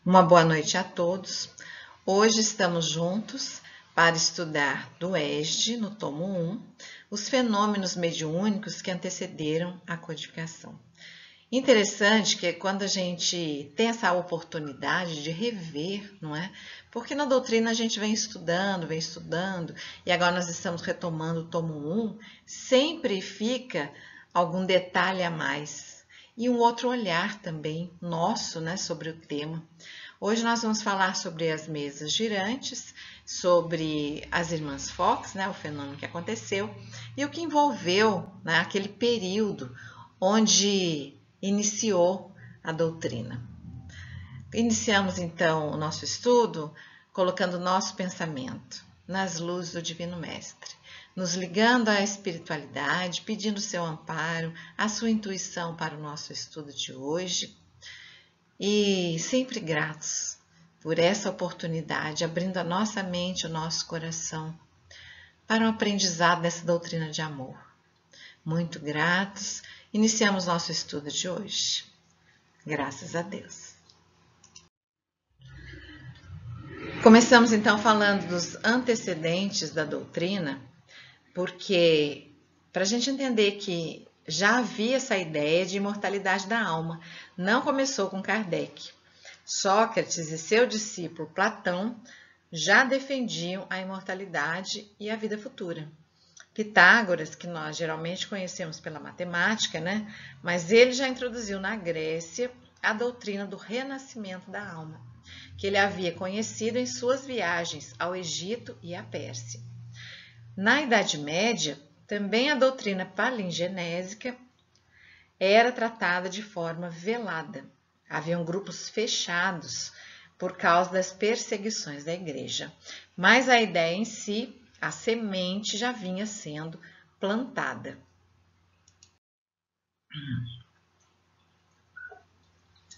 Uma boa noite a todos. Hoje estamos juntos para estudar do ESD, no tomo 1, os fenômenos mediúnicos que antecederam a codificação. Interessante que quando a gente tem essa oportunidade de rever, não é? Porque na doutrina a gente vem estudando, e agora nós estamos retomando o tomo 1, sempre fica algum detalhe a mais. E um outro olhar também nosso, né, sobre o tema. Hoje nós vamos falar sobre as mesas girantes, sobre as irmãs Fox, né, o fenômeno que aconteceu, e o que envolveu, né, aquele período onde iniciou a doutrina. Iniciamos então o nosso estudo colocando o nosso pensamento nas luzes do Divino Mestre, nos ligando à espiritualidade, pedindo seu amparo, a sua intuição para o nosso estudo de hoje e sempre gratos por essa oportunidade, abrindo a nossa mente, o nosso coração para o aprendizado dessa doutrina de amor. Muito gratos, iniciamos nosso estudo de hoje. Graças a Deus. Começamos então falando dos antecedentes da doutrina, porque para a gente entender que já havia essa ideia de imortalidade da alma, não começou com Kardec. Sócrates e seu discípulo Platão já defendiam a imortalidade e a vida futura. Pitágoras, que nós geralmente conhecemos pela matemática, né? Mas ele já introduziu na Grécia a doutrina do renascimento da alma, que ele havia conhecido em suas viagens ao Egito e à Pérsia. Na Idade Média, também a doutrina palingenésica era tratada de forma velada. Haviam grupos fechados por causa das perseguições da igreja, mas a ideia em si, a semente já vinha sendo plantada.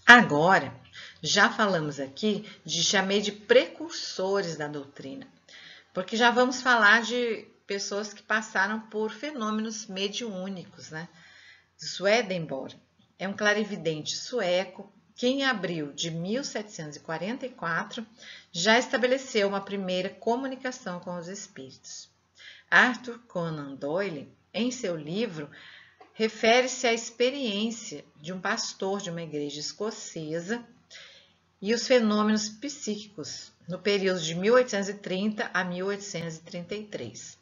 Agora, já falamos aqui chamei de precursores da doutrina, porque já vamos falar de pessoas que passaram por fenômenos mediúnicos, né? Swedenborg é um clarividente sueco que em abril de 1744 já estabeleceu uma primeira comunicação com os espíritos. Arthur Conan Doyle, em seu livro, refere-se à experiência de um pastor de uma igreja escocesa e os fenômenos psíquicos no período de 1830 a 1833.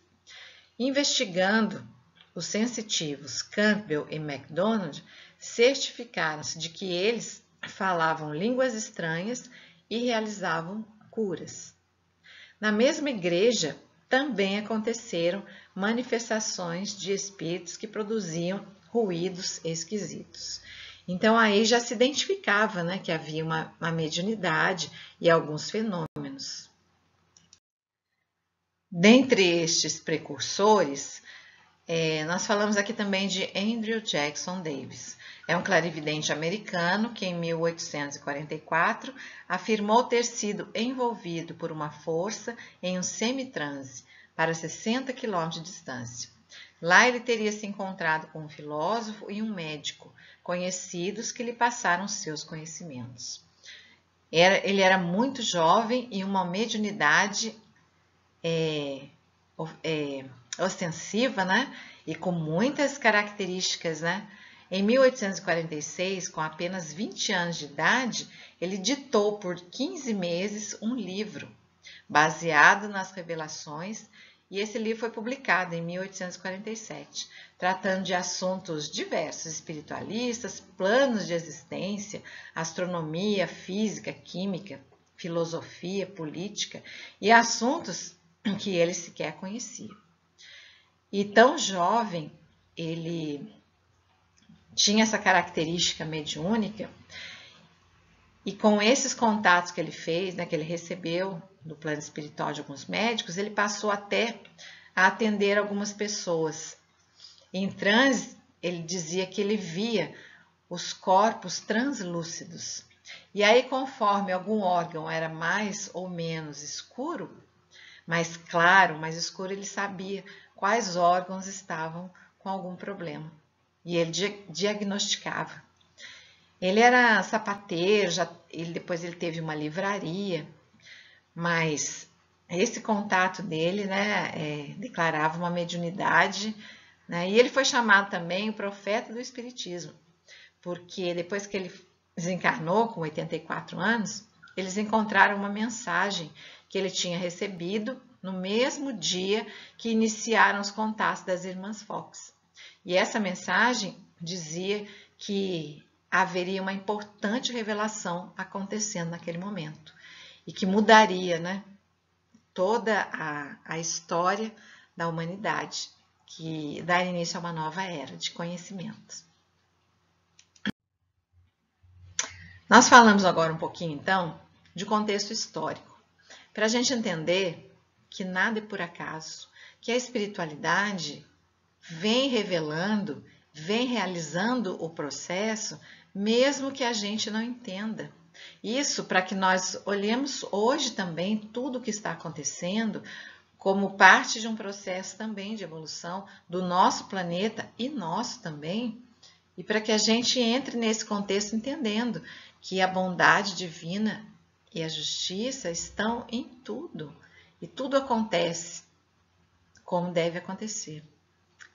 Investigando os sensitivos Campbell e MacDonald, certificaram-se de que eles falavam línguas estranhas e realizavam curas. Na mesma igreja, também aconteceram manifestações de espíritos que produziam ruídos esquisitos. Então, aí já se identificava, né, que havia uma mediunidade e alguns fenômenos. Dentre estes precursores, nós falamos aqui também de Andrew Jackson Davis. É um clarividente americano que, em 1844, afirmou ter sido envolvido por uma força em um semitranse para 60 km de distância. Lá ele teria se encontrado com um filósofo e um médico, conhecidos que lhe passaram seus conhecimentos. Ele era muito jovem e uma mediunidade ostensiva, né? E com muitas características, né? Em 1846, com apenas 20 anos de idade, ele ditou por 15 meses um livro baseado nas revelações, e esse livro foi publicado em 1847, tratando de assuntos diversos, espiritualistas, planos de existência, astronomia, física, química, filosofia, política e assuntos que ele sequer conhecia. E tão jovem, ele tinha essa característica mediúnica, e com esses contatos que ele fez, né, que ele recebeu do plano espiritual de alguns médicos, ele passou até a atender algumas pessoas. Em transe, ele dizia que ele via os corpos translúcidos. E aí, conforme algum órgão era mais ou menos escuro, mais claro, mais escuro, ele sabia quais órgãos estavam com algum problema. E ele diagnosticava. Ele era sapateiro, depois ele teve uma livraria, mas esse contato dele, né, declarava uma mediunidade, né, e ele foi chamado também o profeta do Espiritismo, porque depois que ele desencarnou com 84 anos, eles encontraram uma mensagem que ele tinha recebido no mesmo dia que iniciaram os contatos das irmãs Fox. E essa mensagem dizia que haveria uma importante revelação acontecendo naquele momento e que mudaria, né, toda a história da humanidade, que daria início a uma nova era de conhecimentos. Nós falamos agora um pouquinho, então, de contexto histórico, para a gente entender que nada é por acaso, que a espiritualidade vem revelando, vem realizando o processo, mesmo que a gente não entenda. Isso para que nós olhemos hoje também tudo o que está acontecendo como parte de um processo também de evolução do nosso planeta e nosso também, e para que a gente entre nesse contexto entendendo que a bondade divina e a justiça estão em tudo, e tudo acontece como deve acontecer,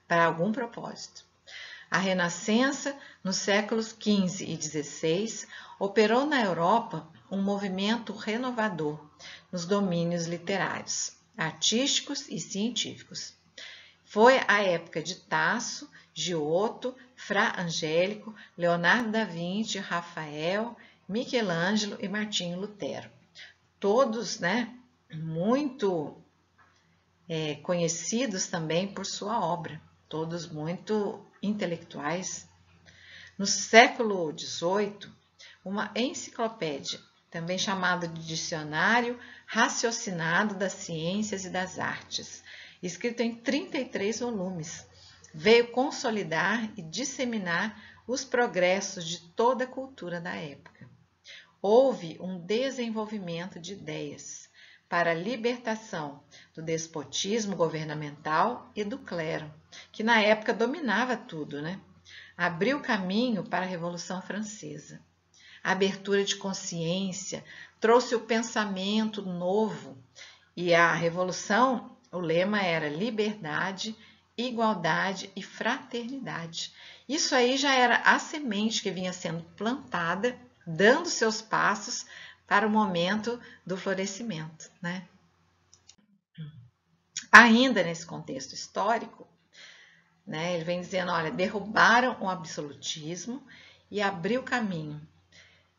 para algum propósito. A Renascença, nos séculos XV e XVI, operou na Europa um movimento renovador nos domínios literários, artísticos e científicos. Foi a época de Tasso, Giotto, Fra Angélico, Leonardo da Vinci, Rafael, Michelangelo e Martinho Lutero. Todos, né, muito conhecidos também por sua obra, todos muito intelectuais. No século XVIII, uma enciclopédia, também chamada de Dicionário Raciocinado das Ciências e das Artes, escrito em 33 volumes, veio consolidar e disseminar os progressos de toda a cultura da época. Houve um desenvolvimento de ideias para a libertação do despotismo governamental e do clero, que na época dominava tudo, né? Abriu caminho para a Revolução Francesa. A abertura de consciência trouxe o pensamento novo e a Revolução, o lema era liberdade, igualdade e fraternidade. Isso aí já era a semente que vinha sendo plantada, dando seus passos para o momento do florescimento, né? Ainda nesse contexto histórico, né, ele vem dizendo, olha, derrubaram o absolutismo e abriu caminho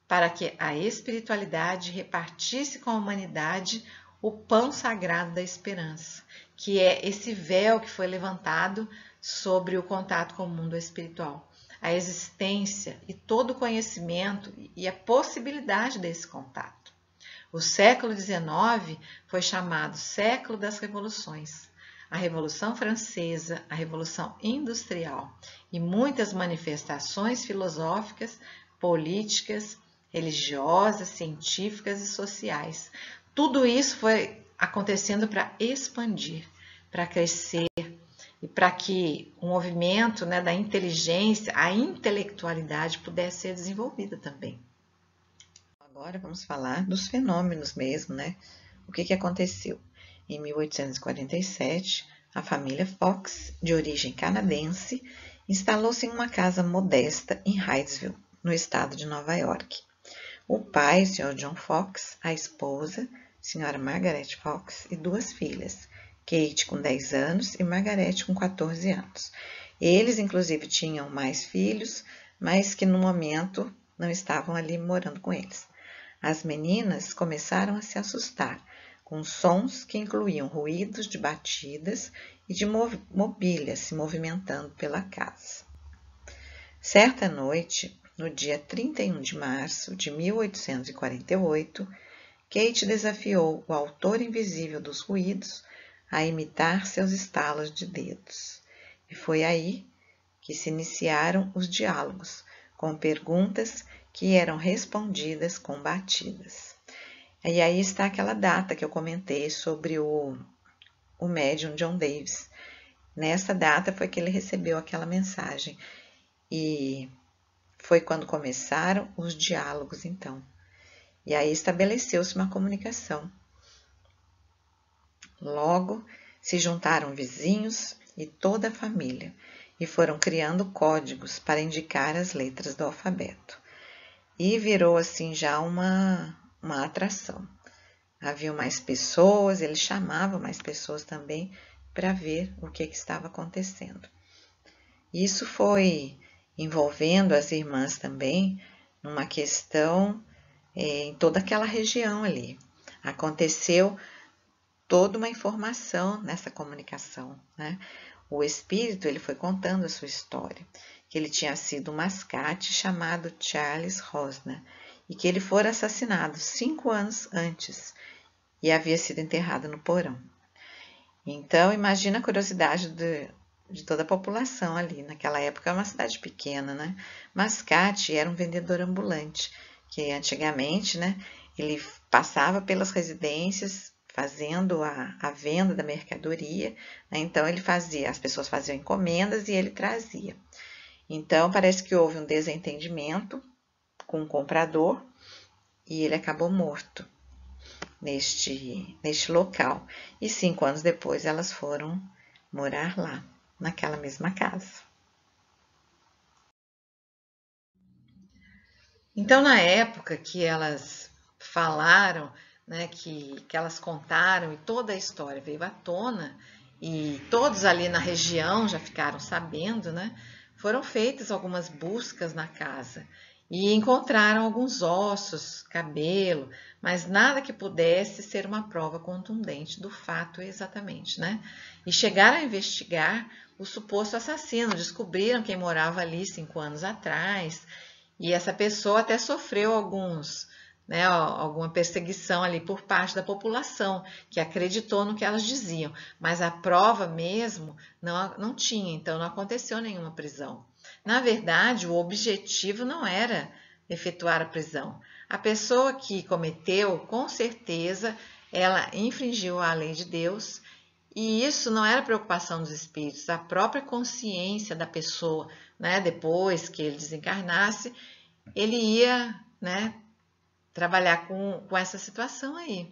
para que a espiritualidade repartisse com a humanidade o pão sagrado da esperança, que é esse véu que foi levantado sobre o contato com o mundo espiritual, a existência e todo o conhecimento e a possibilidade desse contato. O século XIX foi chamado século das revoluções. A Revolução Francesa, a Revolução Industrial e muitas manifestações filosóficas, políticas, religiosas, científicas e sociais. Tudo isso foi acontecendo para expandir, para crescer e para que o movimento, né, da inteligência, a intelectualidade pudesse ser desenvolvida também. Agora vamos falar dos fenômenos mesmo, né? O que aconteceu? Em 1847, a família Fox, de origem canadense, instalou-se em uma casa modesta em Hydesville, no estado de Nova York. O pai, o Sr. John Fox, a esposa, Sra. Margaret Fox, e duas filhas, Kate com 10 anos e Margaret com 14 anos. Eles, inclusive, tinham mais filhos, mas que no momento não estavam ali morando com eles. As meninas começaram a se assustar com sons que incluíam ruídos de batidas e de mobília se movimentando pela casa. Certa noite, no dia 31 de março de 1848, Kate desafiou o autor invisível dos ruídos a imitar seus estalos de dedos. E foi aí que se iniciaram os diálogos, com perguntas que eram respondidas com batidas. E aí está aquela data que eu comentei sobre o médium John Davis. Nessa data foi que ele recebeu aquela mensagem. E foi quando começaram os diálogos, então. E aí estabeleceu-se uma comunicação. Logo, se juntaram vizinhos e toda a família e foram criando códigos para indicar as letras do alfabeto. E virou assim já uma atração. Havia mais pessoas, eles chamavam mais pessoas também para ver o que estava acontecendo. Isso foi envolvendo as irmãs também numa questão em toda aquela região ali. Aconteceu toda uma informação nessa comunicação, né? O espírito, ele foi contando a sua história, que ele tinha sido um mascate chamado Charles Rosner e que ele fora assassinado 5 anos antes e havia sido enterrado no porão. Então, imagina a curiosidade de toda a população ali. Naquela época era uma cidade pequena, né? Mascate era um vendedor ambulante, que antigamente, né, ele passava pelas residências fazendo a venda da mercadoria, né? Então ele fazia, as pessoas faziam encomendas e ele trazia. Então parece que houve um desentendimento com o comprador e ele acabou morto neste local. E 5 anos depois elas foram morar lá, naquela mesma casa. Então, na época que elas falaram, né, que elas contaram e toda a história veio à tona e todos ali na região já ficaram sabendo, né, foram feitas algumas buscas na casa e encontraram alguns ossos, cabelo, mas nada que pudesse ser uma prova contundente do fato exatamente, né? E chegaram a investigar o suposto assassino, descobriram quem morava ali 5 anos atrás. E essa pessoa até sofreu alguma perseguição ali por parte da população, que acreditou no que elas diziam. Mas a prova mesmo não tinha, então não aconteceu nenhuma prisão. Na verdade, o objetivo não era efetuar a prisão. A pessoa que cometeu, com certeza, ela infringiu a lei de Deus. E isso não era preocupação dos espíritos, a própria consciência da pessoa, né, depois que ele desencarnasse, ele ia, né, trabalhar com essa situação aí.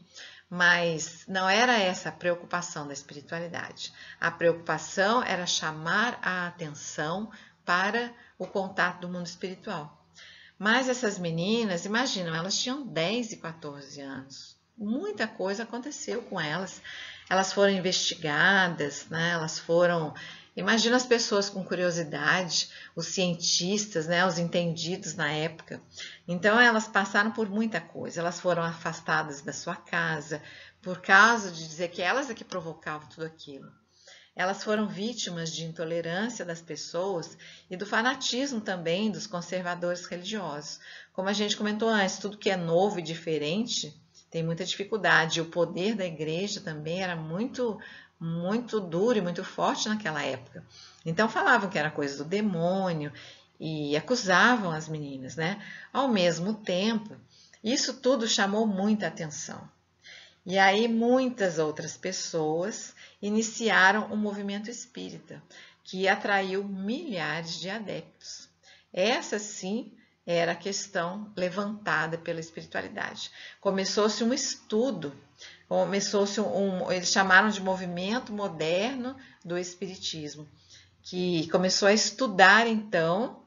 Mas não era essa a preocupação da espiritualidade. A preocupação era chamar a atenção para o contato do mundo espiritual. Mas essas meninas, imaginam, elas tinham 10 e 14 anos. Muita coisa aconteceu com elas. Elas foram investigadas, né? Elas foram... Imagina as pessoas com curiosidade, os cientistas, né? Os entendidos na época. Então, elas passaram por muita coisa. Elas foram afastadas da sua casa, por causa de dizer que elas é que provocavam tudo aquilo. Elas foram vítimas de intolerância das pessoas e do fanatismo também dos conservadores religiosos. Como a gente comentou antes, tudo que é novo e diferente tem muita dificuldade. E o poder da igreja também era muito duro e muito forte naquela época. Então falavam que era coisa do demônio e acusavam as meninas, né? Ao mesmo tempo, isso tudo chamou muita atenção. E aí muitas outras pessoas iniciaram o movimento espírita, que atraiu milhares de adeptos. Essa sim era a questão levantada pela espiritualidade. Começou-se um estudo, eles chamaram de movimento moderno do espiritismo, que começou a estudar então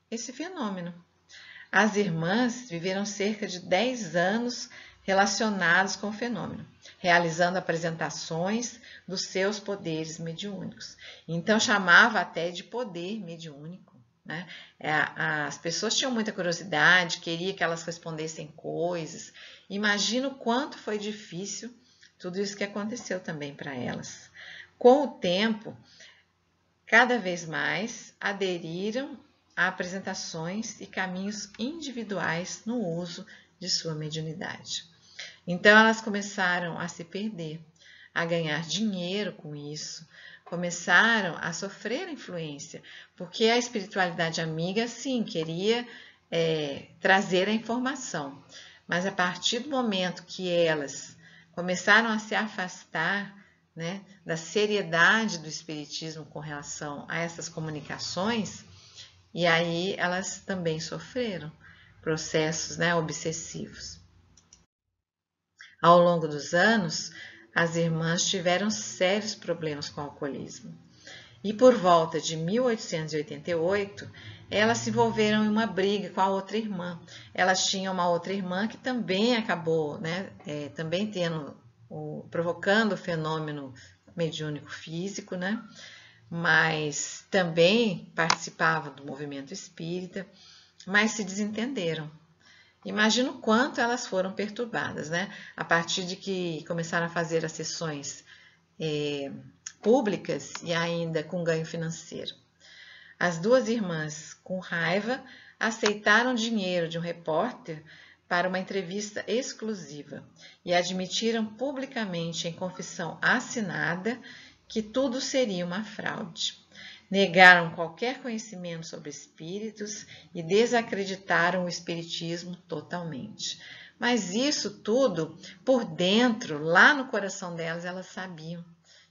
esse fenômeno. As irmãs viveram cerca de 10 anos relacionados com o fenômeno, realizando apresentações dos seus poderes mediúnicos. Então chamava até de poder mediúnico, né? As pessoas tinham muita curiosidade, queria que elas respondessem coisas. Imagina o quanto foi difícil tudo isso que aconteceu também para elas. Com o tempo, cada vez mais aderiram a apresentações e caminhos individuais no uso de sua mediunidade. Então elas começaram a se perder, a ganhar dinheiro com isso, começaram a sofrer influência, porque a espiritualidade amiga, sim, queria trazer a informação, mas a partir do momento que elas começaram a se afastar, né, da seriedade do espiritismo com relação a essas comunicações, E aí elas também sofreram processos, né, obsessivos. Ao longo dos anos, as irmãs tiveram sérios problemas com o alcoolismo. E por volta de 1888, elas se envolveram em uma briga com a outra irmã. Elas tinham uma outra irmã que também acabou, né, também provocando o fenômeno mediúnico físico, né, mas também participava do movimento espírita, mas se desentenderam. Imagina o quanto elas foram perturbadas, né? A partir de que começaram a fazer as sessões públicas e ainda com ganho financeiro. As duas irmãs, com raiva, aceitaram dinheiro de um repórter para uma entrevista exclusiva e admitiram publicamente em confissão assinada que tudo seria uma fraude. Negaram qualquer conhecimento sobre espíritos e desacreditaram o espiritismo totalmente. Mas isso tudo, por dentro, lá no coração delas, elas sabiam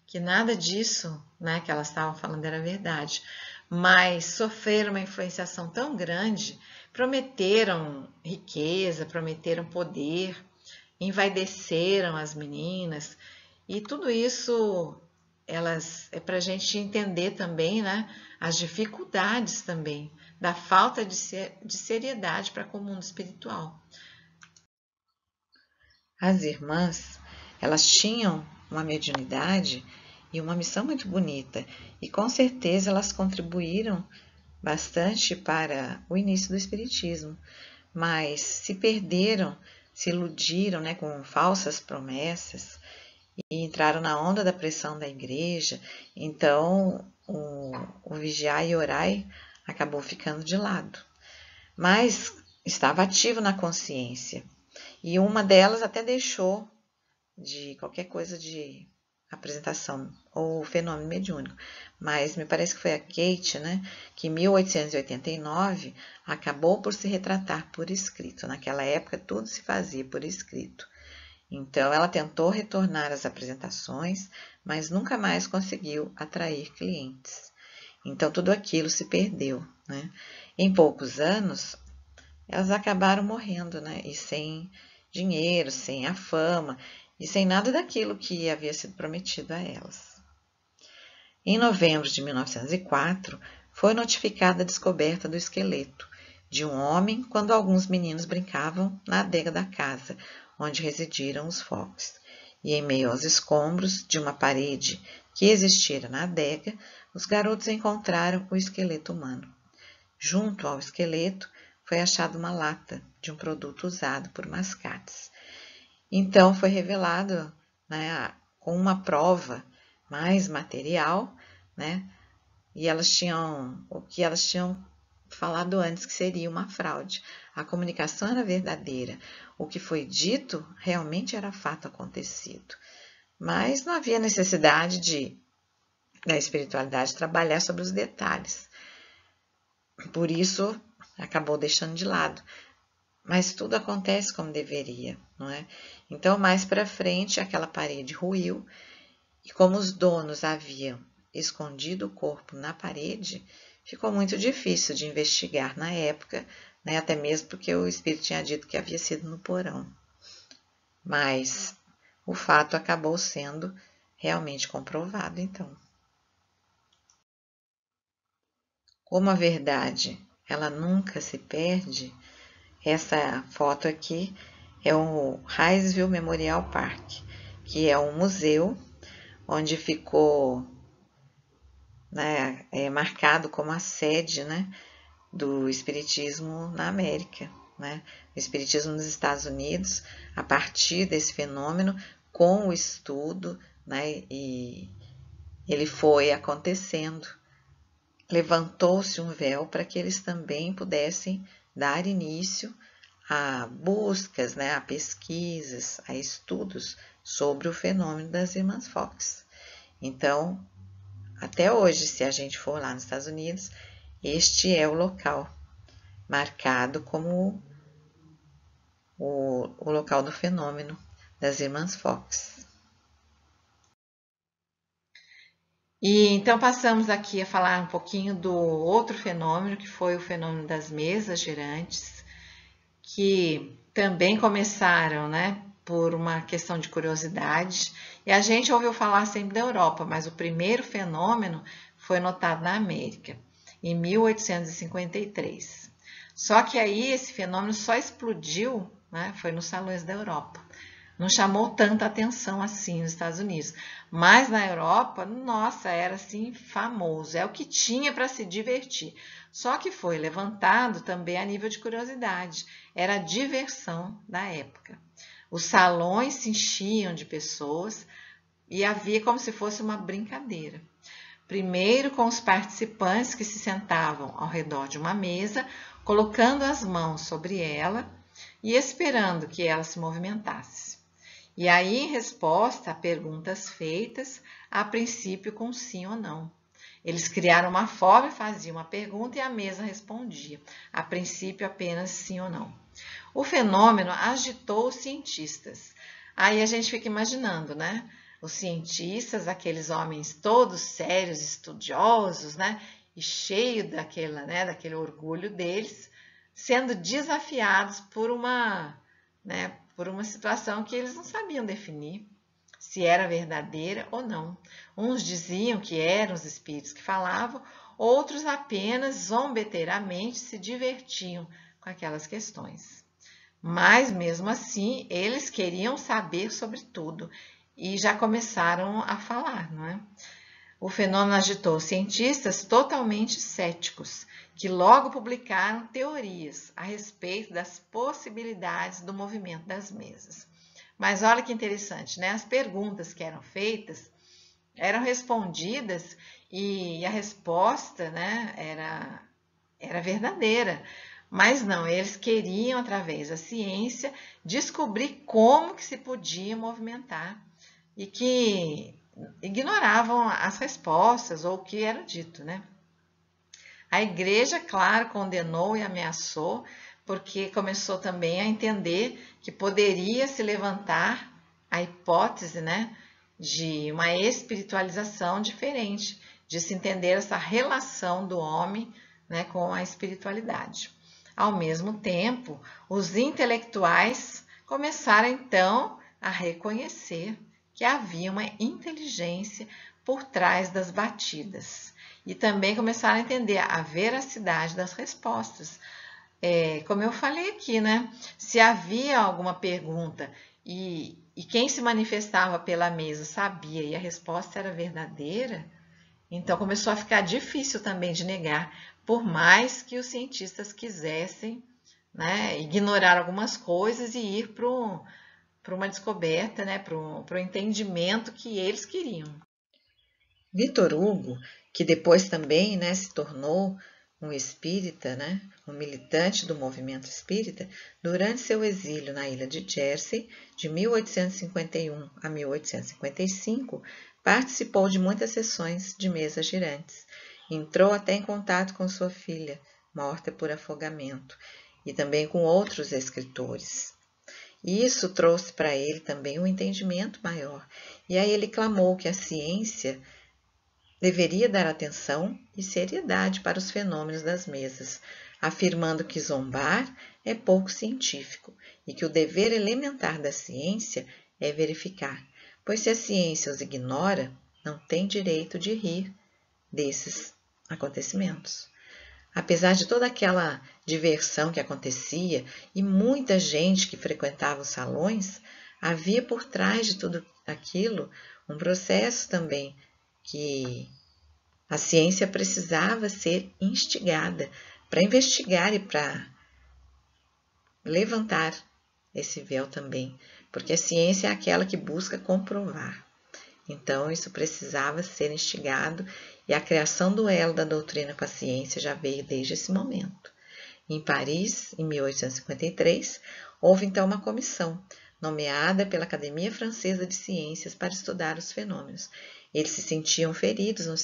que nada disso, né, que elas estavam falando era verdade. Mas sofreram uma influenciação tão grande, prometeram riqueza, prometeram poder, envaideceram as meninas, e tudo isso é para a gente entender também, né, as dificuldades também da falta de seriedade para com o mundo espiritual. As irmãs, elas tinham uma mediunidade e uma missão muito bonita, e com certeza elas contribuíram bastante para o início do espiritismo, mas se perderam, se iludiram, né, com falsas promessas e entraram na onda da pressão da igreja. Então o vigiar e orai acabou ficando de lado, mas estava ativo na consciência, e uma delas até deixou de qualquer coisa de apresentação ou fenômeno mediúnico, mas me parece que foi a Kate, né, que em 1889 acabou por se retratar por escrito. Naquela época tudo se fazia por escrito. Então ela tentou retornar às apresentações, mas nunca mais conseguiu atrair clientes. Então tudo aquilo se perdeu, né? Em poucos anos, elas acabaram morrendo, né? E sem dinheiro, sem a fama e sem nada daquilo que havia sido prometido a elas. Em novembro de 1904, foi notificada a descoberta do esqueleto de um homem quando alguns meninos brincavam na adega da casa, onde residiram os Fox. E em meio aos escombros de uma parede que existira na adega, os garotos encontraram o esqueleto humano. Junto ao esqueleto foi achada uma lata de um produto usado por mascates. Então foi revelado, né, com uma prova mais material, né, e o que elas tinham falado antes, que seria uma fraude. A comunicação era verdadeira. O que foi dito realmente era fato acontecido. Mas não havia necessidade da espiritualidade trabalhar sobre os detalhes. Por isso, acabou deixando de lado. Mas tudo acontece como deveria, não é? Então, mais para frente, aquela parede ruiu, e como os donos haviam escondido o corpo na parede, ficou muito difícil de investigar na época, né? Até mesmo porque o espírito tinha dito que havia sido no porão. Mas o fato acabou sendo realmente comprovado, então. Como a verdade, ela nunca se perde, essa foto aqui é o Rysville Memorial Park, que é um museu onde ficou, né, marcado como a sede, né, do espiritismo na América, né? O espiritismo nos Estados Unidos, a partir desse fenômeno, com o estudo, né, e ele foi acontecendo. Levantou-se um véu para que eles também pudessem dar início a buscas, né, a pesquisas, a estudos sobre o fenômeno das irmãs Fox. Então, até hoje, se a gente for lá nos Estados Unidos, este é o local marcado como o local do fenômeno das irmãs Fox. E então passamos aqui a falar um pouquinho do outro fenômeno, que foi o fenômeno das mesas girantes, que também começaram, né, por uma questão de curiosidade. E a gente ouviu falar sempre da Europa, mas o primeiro fenômeno foi notado na América, em 1853. Só que aí esse fenômeno só explodiu, né, foi nos salões da Europa. Não chamou tanta atenção assim nos Estados Unidos. Mas na Europa, nossa, era assim famoso. É o que tinha para se divertir. Só que foi levantado também a nível de curiosidade. Era a diversão da época. Os salões se enchiam de pessoas e havia como se fosse uma brincadeira. Primeiro com os participantes que se sentavam ao redor de uma mesa, colocando as mãos sobre ela e esperando que ela se movimentasse. E aí, em resposta a perguntas feitas, a princípio com sim ou não. Eles criaram uma forma e faziam uma pergunta e a mesa respondia, a princípio apenas sim ou não. O fenômeno agitou os cientistas. Aí a gente fica imaginando, né? Os cientistas, aqueles homens todos sérios, estudiosos, né? E cheios daquele orgulho deles, sendo desafiados por uma situação que eles não sabiam definir, se era verdadeira ou não. Uns diziam que eram os espíritos que falavam, outros apenas zombeteiramente se divertiam com aquelas questões. Mas mesmo assim, eles queriam saber sobre tudo e já começaram a falar, não é? O fenômeno agitou cientistas totalmente céticos, que logo publicaram teorias a respeito das possibilidades do movimento das mesas. Mas olha que interessante, né? As perguntas que eram feitas eram respondidas e a resposta, né, era verdadeira. Mas não, eles queriam, através da ciência, descobrir como que se podia movimentar e que ignoravam as respostas ou o que era dito, né? A igreja, claro, condenou e ameaçou, porque começou também a entender que poderia se levantar a hipótese, né, de uma espiritualização diferente, de se entender essa relação do homem, né, com a espiritualidade. Ao mesmo tempo, os intelectuais começaram então a reconhecer que havia uma inteligência por trás das batidas e também começaram a entender a veracidade das respostas. Como eu falei aqui, né? Se havia alguma pergunta e quem se manifestava pela mesa sabia e a resposta era verdadeira, então começou a ficar difícil também de negar, por mais que os cientistas quisessem, né, ignorar algumas coisas e ir para uma descoberta, né, para o entendimento que eles queriam. Vitor Hugo, que depois também, né, se tornou um espírita, né, um militante do movimento espírita, durante seu exílio na ilha de Jersey, de 1851 a 1855, participou de muitas sessões de mesas girantes. Entrou até em contato com sua filha, morta por afogamento, e também com outros escritores. Isso trouxe para ele também um entendimento maior. E aí ele clamou que a ciência deveria dar atenção e seriedade para os fenômenos das mesas, afirmando que zombar é pouco científico e que o dever elementar da ciência é verificar, pois se a ciência os ignora, não tem direito de rir desses acontecimentos. Apesar de toda aquela diversão que acontecia e muita gente que frequentava os salões, havia por trás de tudo aquilo um processo também que a ciência precisava ser instigada para investigar e para levantar esse véu também, porque a ciência é aquela que busca comprovar. Então, isso precisava ser instigado e a criação do elo da doutrina com a ciência já veio desde esse momento. Em Paris, em 1853, houve então uma comissão nomeada pela Academia Francesa de Ciências para estudar os fenômenos. Eles se sentiam feridos nos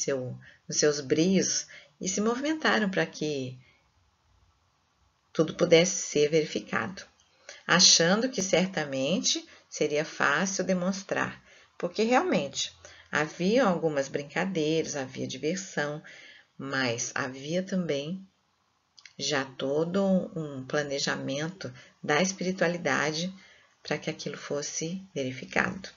seus brios e se movimentaram para que tudo pudesse ser verificado, achando que certamente seria fácil demonstrar, porque realmente Havia algumas brincadeiras, havia diversão, mas havia também já todo um planejamento da espiritualidade para que aquilo fosse verificado.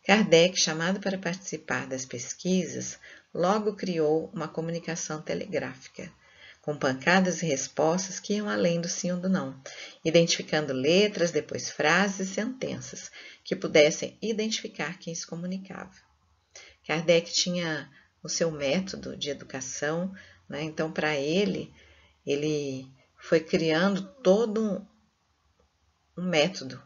Kardec, chamado para participar das pesquisas, logo criou uma comunicação telegráfica, com pancadas e respostas que iam além do sim ou do não, identificando letras, depois frases e sentenças, que pudessem identificar quem se comunicava. Kardec tinha o seu método de educação, né? Então, para ele foi criando todo um método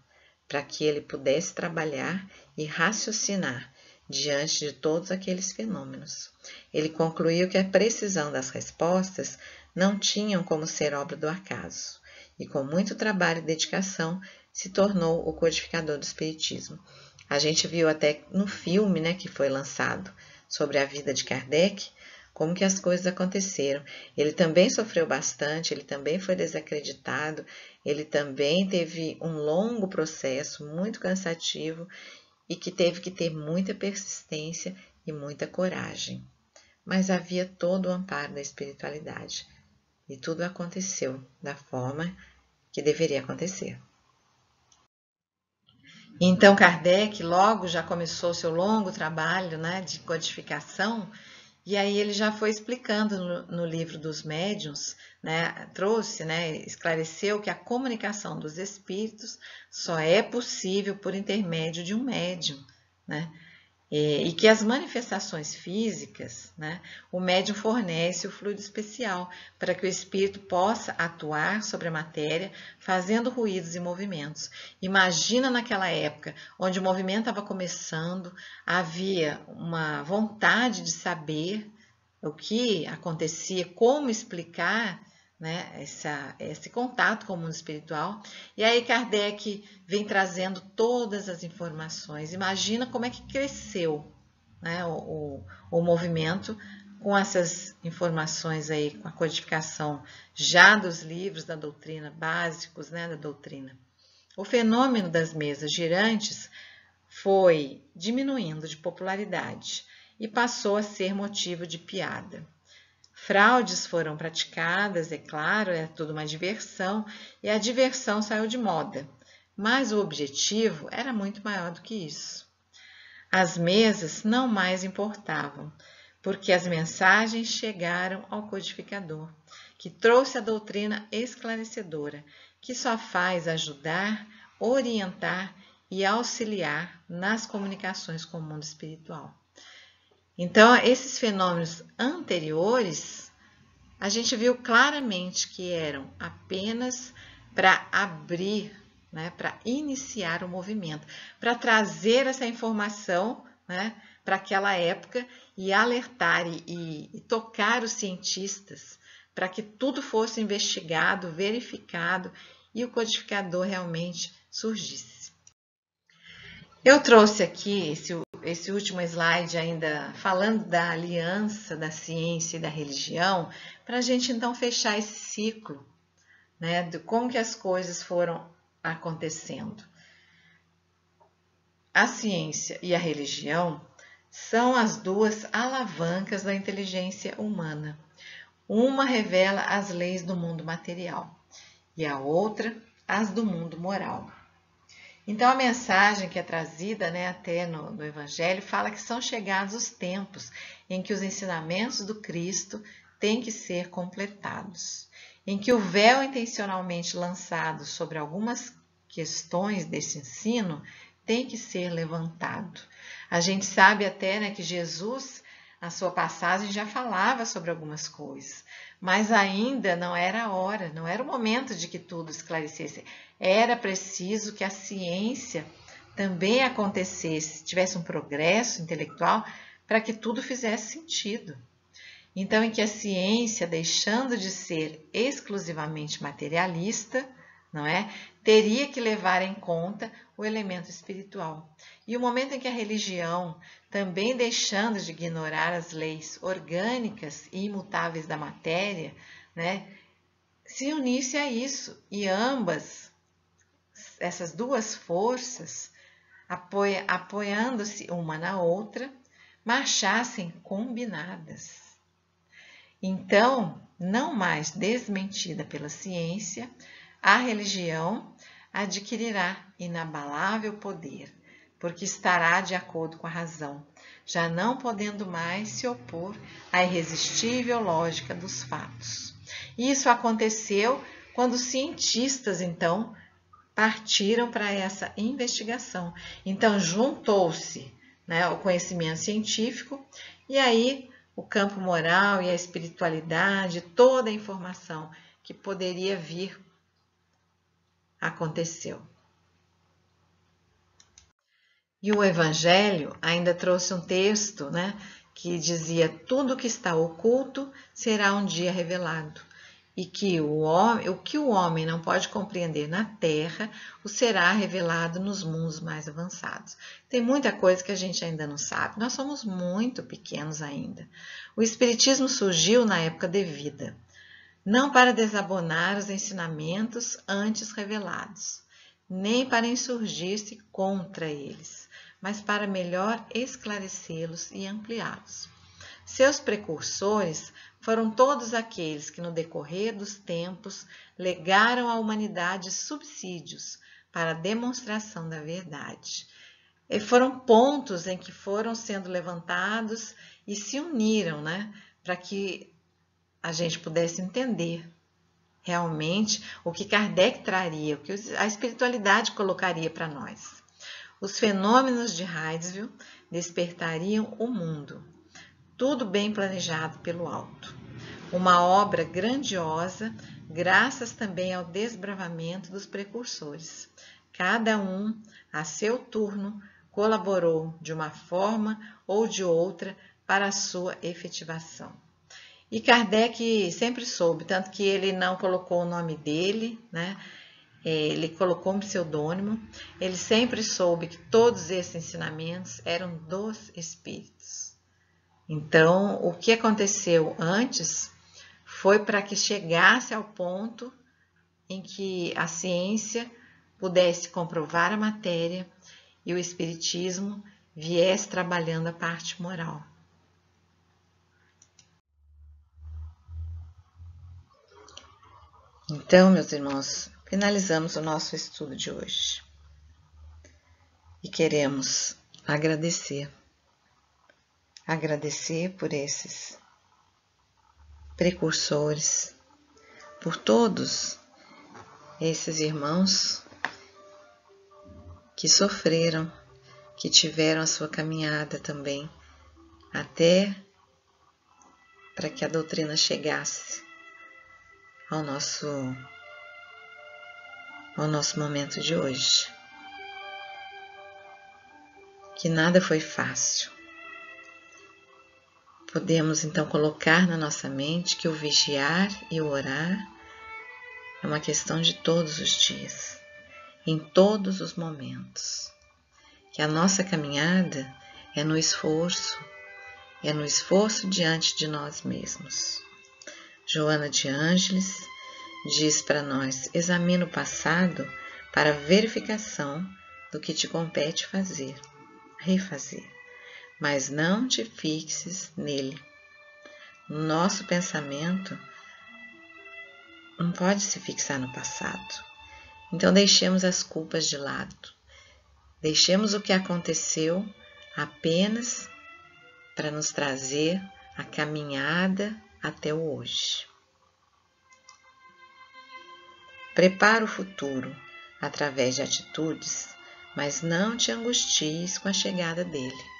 para que ele pudesse trabalhar e raciocinar diante de todos aqueles fenômenos. Ele concluiu que a precisão das respostas não tinham como ser obra do acaso, e com muito trabalho e dedicação se tornou o codificador do Espiritismo. A gente viu até no filme, né, que foi lançado sobre a vida de Kardec, como que as coisas aconteceram. Ele também sofreu bastante, ele também foi desacreditado, ele também teve um longo processo, muito cansativo, e que teve que ter muita persistência e muita coragem. Mas havia todo o amparo da espiritualidade, e tudo aconteceu da forma que deveria acontecer. Então, Kardec logo já começou seu longo trabalho, né, de codificação, e aí ele já foi explicando no livro dos médiuns, né, trouxe, né, esclareceu que a comunicação dos espíritos só é possível por intermédio de um médium, né, e que as manifestações físicas, né, o médium fornece o fluido especial para que o espírito possa atuar sobre a matéria, fazendo ruídos e movimentos. Imagina naquela época, onde o movimento estava começando, havia uma vontade de saber o que acontecia, como explicar, né, esse contato com o mundo espiritual. E aí Kardec vem trazendo todas as informações. Imagina como é que cresceu, né, o movimento com essas informações aí, com a codificação já dos livros da doutrina, básicos, né, da doutrina. O fenômeno das mesas girantes foi diminuindo de popularidade e passou a ser motivo de piada. Fraudes foram praticadas, é claro, é tudo uma diversão, e a diversão saiu de moda, mas o objetivo era muito maior do que isso. As mesas não mais importavam, porque as mensagens chegaram ao codificador, que trouxe a doutrina esclarecedora, que só faz ajudar, orientar e auxiliar nas comunicações com o mundo espiritual. Então, esses fenômenos anteriores, a gente viu claramente que eram apenas para abrir, né, para iniciar o movimento, para trazer essa informação, né, para aquela época e alertar e tocar os cientistas para que tudo fosse investigado, verificado e o codificador realmente surgisse. Eu trouxe aqui esse último slide ainda falando da aliança da ciência e da religião, para a gente então fechar esse ciclo, né, de como que as coisas foram acontecendo. A ciência e a religião são as duas alavancas da inteligência humana. Uma revela as leis do mundo material e a outra as do mundo moral. Então, a mensagem que é trazida, né, até no Evangelho fala que são chegados os tempos em que os ensinamentos do Cristo têm que ser completados, em que o véu intencionalmente lançado sobre algumas questões desse ensino tem que ser levantado. A gente sabe até, né, que Jesus, na sua passagem, já falava sobre algumas coisas, mas ainda não era a hora, não era o momento de que tudo esclarecesse. Era preciso que a ciência também acontecesse, tivesse um progresso intelectual para que tudo fizesse sentido. Então, em que a ciência, deixando de ser exclusivamente materialista, não é? Teria que levar em conta o elemento espiritual. E o momento em que a religião, também deixando de ignorar as leis orgânicas e imutáveis da matéria, né, se unisse a isso, e ambas, essas duas forças, apoiando-se uma na outra, marchassem combinadas. Então, não mais desmentida pela ciência, a religião adquirirá inabalável poder, porque estará de acordo com a razão, já não podendo mais se opor à irresistível lógica dos fatos. Isso aconteceu quando os cientistas, então, partiram para essa investigação. Então, juntou-se, né, o conhecimento científico e aí o campo moral e a espiritualidade, toda a informação que poderia vir, aconteceu. E o Evangelho ainda trouxe um texto, né, que dizia: tudo que está oculto será um dia revelado, e que o que o homem não pode compreender na Terra, o será revelado nos mundos mais avançados. Tem muita coisa que a gente ainda não sabe, nós somos muito pequenos ainda. O Espiritismo surgiu na época devida, não para desabonar os ensinamentos antes revelados, nem para insurgir-se contra eles, mas para melhor esclarecê-los e ampliá-los. Seus precursores foram todos aqueles que, no decorrer dos tempos, legaram à humanidade subsídios para a demonstração da verdade. E foram pontos em que foram sendo levantados e se uniram, né, para que a gente pudesse entender realmente o que Kardec traria, o que a espiritualidade colocaria para nós. Os fenômenos de Hydesville despertariam o mundo, tudo bem planejado pelo alto. Uma obra grandiosa, graças também ao desbravamento dos precursores. Cada um, a seu turno, colaborou de uma forma ou de outra para a sua efetivação. E Kardec sempre soube, tanto que ele não colocou o nome dele, né? Ele colocou um pseudônimo, ele sempre soube que todos esses ensinamentos eram dos espíritos. Então, o que aconteceu antes foi para que chegasse ao ponto em que a ciência pudesse comprovar a matéria e o espiritismo viesse trabalhando a parte moral. Então, meus irmãos, finalizamos o nosso estudo de hoje e queremos agradecer por esses precursores, por todos esses irmãos que sofreram, que tiveram a sua caminhada também, até para que a doutrina chegasse ao nosso momento de hoje. Que nada foi fácil. Podemos então colocar na nossa mente que o vigiar e o orar é uma questão de todos os dias, em todos os momentos. Que a nossa caminhada é no esforço diante de nós mesmos. Joana de Ângeles diz para nós: examina o passado para verificação do que te compete refazer, mas não te fixes nele. Nosso pensamento não pode se fixar no passado. Então deixemos as culpas de lado. Deixemos o que aconteceu apenas para nos trazer a caminhada até o hoje. Prepara o futuro através de atitudes, mas não te angusties com a chegada dele.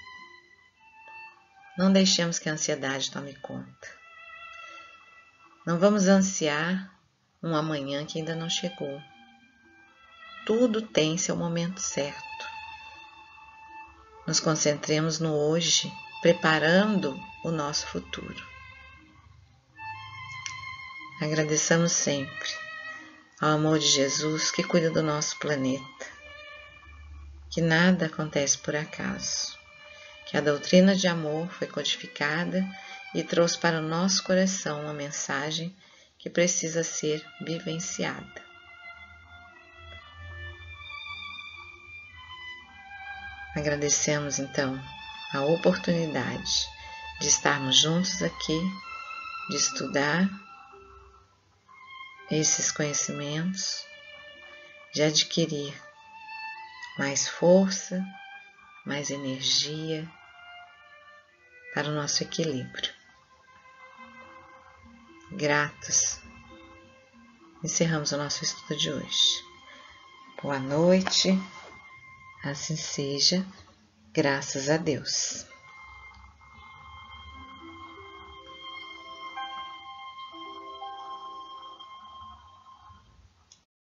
Não deixemos que a ansiedade tome conta. Não vamos ansiar um amanhã que ainda não chegou. Tudo tem seu momento certo. Nos concentremos no hoje, preparando o nosso futuro. Agradeçamos sempre ao amor de Jesus que cuida do nosso planeta. Que nada acontece por acaso. Que a doutrina de amor foi codificada e trouxe para o nosso coração uma mensagem que precisa ser vivenciada. Agradecemos então a oportunidade de estarmos juntos aqui, de estudar esses conhecimentos, de adquirir mais força, mais energia para o nosso equilíbrio. Gratos, encerramos o nosso estudo de hoje. Boa noite, assim seja, graças a Deus.